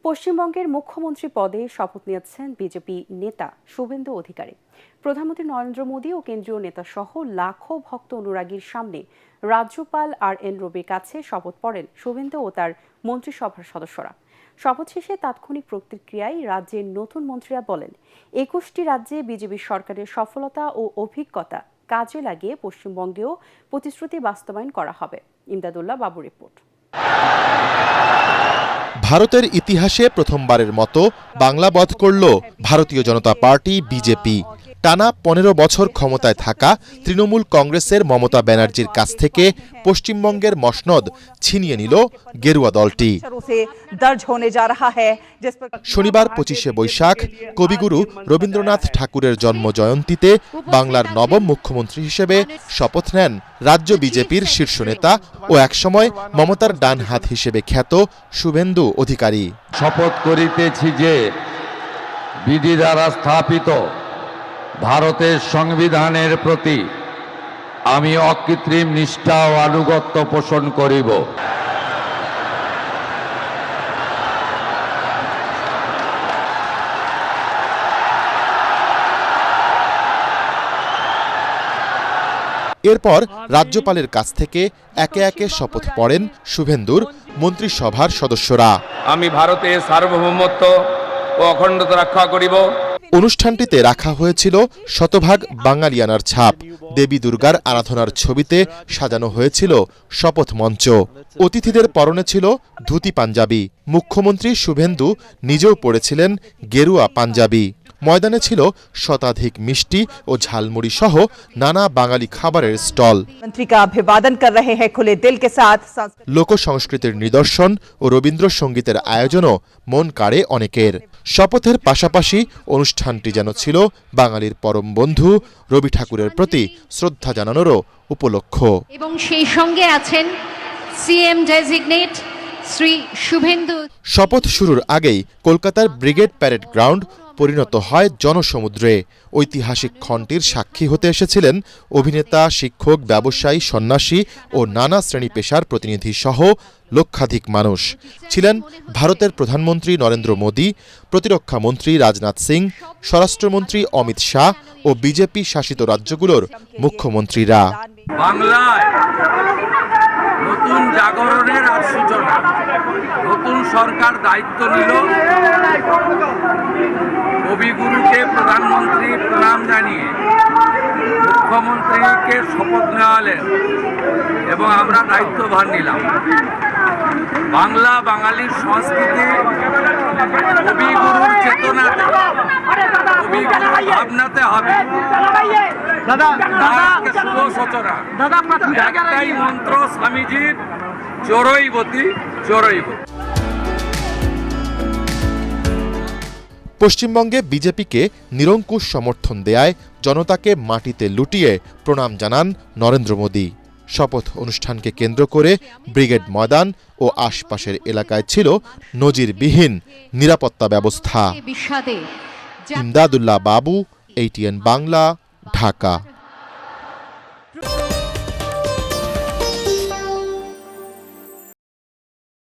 পশ্চিমবঙ্গের মুখ্যমন্ত্রী পদে শপথ নিয়েছেন বিজেপি নেতা শুভেন্দু অধিকারী। প্রধানমন্ত্রী নরেন্দ্র মোদী ও কেন্দ্রীয় নেতা সহ লাখো ভক্ত অনুরাগীর সামনে রাজ্যপাল আর.এন. রবির কাছে শপথ পড়েন শুভেন্দু ও তার মন্ত্রিসভার সদস্যরা। শপথ শেষে তাৎক্ষণিক প্রতিক্রিয়ায় রাজ্যের নতুন মন্ত্রীরা বলেন, ২১টি রাজ্যে বিজেপি সরকারের সফলতা ও অভিজ্ঞতা কাজে লাগিয়ে পশ্চিমবঙ্গেও প্রতিশ্রুতি বাস্তবায়ন করা হবে। ইমদাদুল্লাহ বাবু রিপোর্ট। ভারতের ইতিহাসে প্রথমবারের মতো বাংলা বধ করল ভারতীয় জনতা পার্টি বিজেপি। টানা ১৫ বছর ক্ষমতায় থাকা তৃণমূল কংগ্রেসের মমতা ব্যানার্জির কাছ থেকে পশ্চিমবঙ্গের মসনদ ছিনিয়ে নিল গেরুয়া দলটি। শনিবার ২৫শে বৈশাখ কবিগুরু রবীন্দ্রনাথ ঠাকুরের জন্মজয়ন্তীতে বাংলার নবম মুখ্যমন্ত্রী হিসেবে শপথ নেন রাজ্য বিজেপির শীর্ষ নেতা ও একসময় মমতার ডান হাত হিসেবে খ্যাত শুভেন্দু অধিকারী। শপথ করিতেছি যে বিধি দ্বারা স্থাপিত ভারতের সংবিধানের প্রতি আমি অকৃত্রিম নিষ্ঠা ও আনুগত্য পোষণ করিব। এরপর রাজ্যপালের কাছ থেকে একে একে শপথ পড়েন শুভেন্দুর মন্ত্রিসভার সদস্যরা। আমি ভারতের সার্বভৌমত্ব ও অখণ্ডতা রক্ষা করিব। অনুষ্ঠানটিতে রাখা হয়েছিল শতভাগ বাঙালিয়ানার ছাপ। দেবী দুর্গার আরাধনার ছবিতে সাজানো হয়েছিল শপথ মঞ্চ। অতিথিদের পরনে ছিল ধুতি পাঞ্জাবি। মুখ্যমন্ত্রী শুভেন্দু নিজেও পরেছিলেন গেরুয়া পাঞ্জাবি। ময়দানে ছিল শতাধিক মিষ্টি ও ঝালমুড়ি সহ নানা বাঙালি খাবারের স্টল। লোকসংস্কৃতির নিদর্শন ও রবীন্দ্রসঙ্গীতের আয়োজনও মন কাড়ে অনেকের। শপথের পাশাপাশি অনুষ্ঠানটি যেন ছিল বাঙালির পরম বন্ধু রবি ঠাকুরের প্রতি শ্রদ্ধা জানানোরও উপলক্ষ। এবং সেই সঙ্গে আছেন সিএম ডেজিগনেট শ্রী শুভেন্দু। শপথ শুরুর আগেই কলকাতার ব্রিগেড প্যারেড গ্রাউন্ড পরিণত হয় জনসমুদ্রে। ঐতিহাসিক ক্ষণটির সাক্ষী হতে এসেছিলেন অভিনেতা, শিক্ষক, ব্যবসায়ী, সন্ন্যাসী ও নানা শ্রেণী পেশার প্রতিনিধি সহ লক্ষাধিক মানুষ। ছিলেন ভারতের প্রধানমন্ত্রী নরেন্দ্র মোদী, প্রতিরক্ষা মন্ত্রী রাজনাথ সিং, স্বরাষ্ট্রমন্ত্রী অমিত শাহ ও বিজেপি শাসিত রাজ্যগুলোর মুখ্যমন্ত্রীরা। বাংলায় নতুন জাগরণের আর সূচনা। নতুন সরকার দায়িত্ব নিল। কবিগুরুকে প্রধানমন্ত্রী প্রণাম জানিয়ে মুখ্যমন্ত্রীকে শপথ নেওয়ালেন এবং আমরা দায়িত্বভার নিলাম। বাংলা বাঙালির সংস্কৃতি কবিগুরুর চেতনাতে, কবিগুরুর ভাবনাতে হবে। শুভ সূচনা। একটাই মন্ত্র স্বামীজির, চরৈবতী চরৈবতী। পশ্চিমবঙ্গে বিজেপিকে নিরঙ্কুশ সমর্থন দেয়ায় জনতাকে মাটিতে লুটিয়ে প্রণাম জানান নরেন্দ্র মোদী। শপথ অনুষ্ঠানকে কেন্দ্র করে ব্রিগেড ময়দান ও আশপাশের এলাকায় ছিল নজিরবিহীন নিরাপত্তা ব্যবস্থা। ইমদাদুল্লাহ বাবু, ATN বাংলা, ঢাকা।